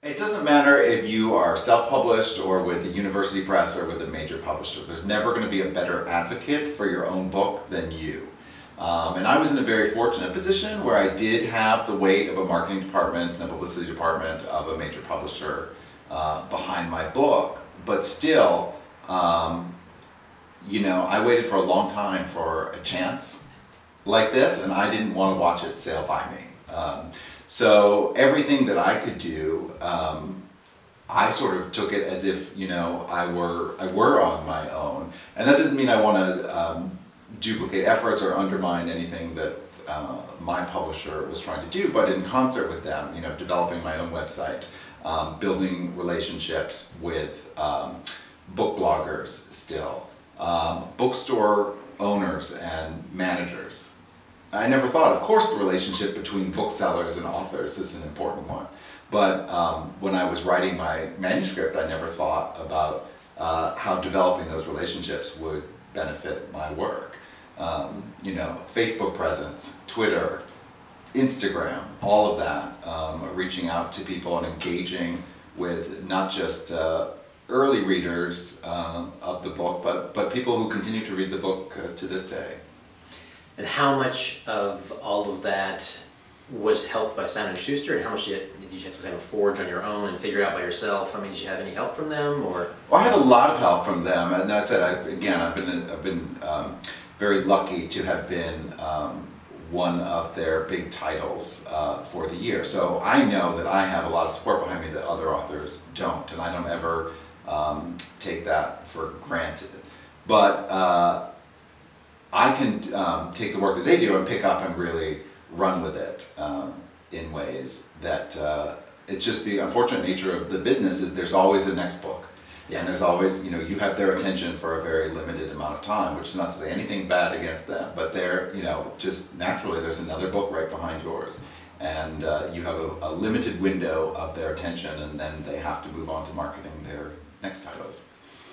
It doesn't matter if you are self-published or with a university press or with a major publisher. There's never going to be a better advocate for your own book than you. And I was in a very fortunate position where I did have the weight of a marketing department and a publicity department of a major publisher behind my book. But still, you know, I waited for a long time for a chance like this, and I didn't want to watch it sail by me. So everything that I could do, I sort of took it as if, you know, I were on my own. And that doesn't mean I want to duplicate efforts or undermine anything that my publisher was trying to do, but in concert with them, you know, developing my own website, building relationships with book bloggers still, bookstore owners and managers. I never thought, of course, the relationship between booksellers and authors is an important one. But when I was writing my manuscript, I never thought about how developing those relationships would benefit my work. You know, Facebook presence, Twitter, Instagram, all of that, reaching out to people and engaging with not just early readers of the book, but people who continue to read the book to this day. And how much of all of that was helped by Simon & Schuster, and how much did you have to kind of forge on your own and figure it out by yourself? I mean, did you have any help from them, or? Well, I had a lot of help from them, and I said, I've been very lucky to have been one of their big titles for the year. So I know that I have a lot of support behind me that other authors don't, and I don't ever take that for granted. But I can take the work that they do and pick up and really run with it in ways that it's just the unfortunate nature of the business is there's always a next book. Yeah. And there's always, you know, you have their attention for a very limited amount of time, which is not to say anything bad against them, but they're, you know, just naturally there's another book right behind yours. And you have a limited window of their attention, and then they have to move on to marketing their next titles.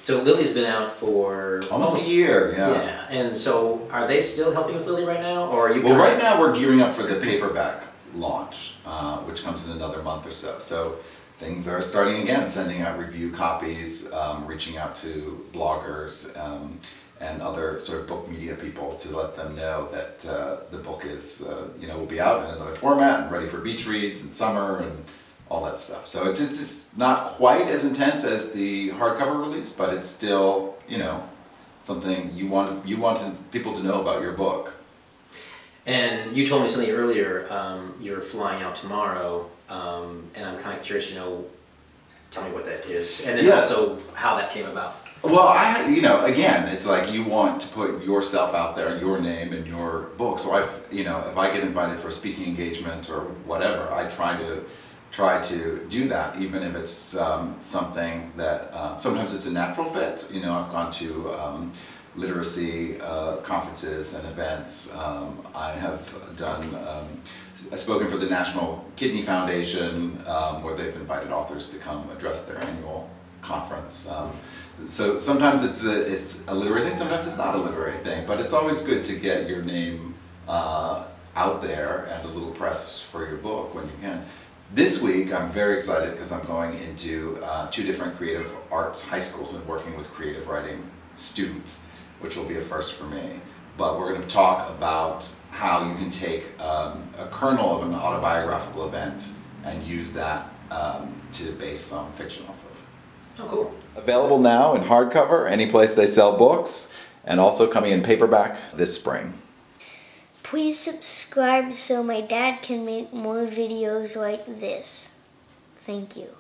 So Lily's been out for almost a year, yeah. Yeah, and so are they still helping with Lily right now, or are you? Well, right now we're gearing up for the paperback launch, which comes in another month or so. So things are starting again, sending out review copies, reaching out to bloggers and other sort of book media people to let them know that the book is, you know, will be out in another format and ready for beach reads in summer and all that stuff. So it's not quite as intense as the hardcover release, but it's still, you know, something you want people to know about your book. And you told me something earlier. You're flying out tomorrow, and I'm kind of curious to know. Tell me what that is, and then also how that came about. Well, you know, again, it's like you want to put yourself out there, your name and your book. So you know, if I get invited for a speaking engagement or whatever, I try to do that, even if it's something that sometimes it's a natural fit. You know, I've gone to literacy conferences and events. I have done, I've spoken for the National Kidney Foundation, where they've invited authors to come address their annual conference. So sometimes it's a literary thing, sometimes it's not a literary thing, but it's always good to get your name out there and a little press for your book when you can. This week I'm very excited because I'm going into 2 different creative arts high schools and working with creative writing students, which will be a first for me. But we're going to talk about how you can take a kernel of an autobiographical event and use that to base some fiction off of. Oh, cool. Available now in hardcover, any place they sell books, and also coming in paperback this spring. Please subscribe so my dad can make more videos like this. Thank you.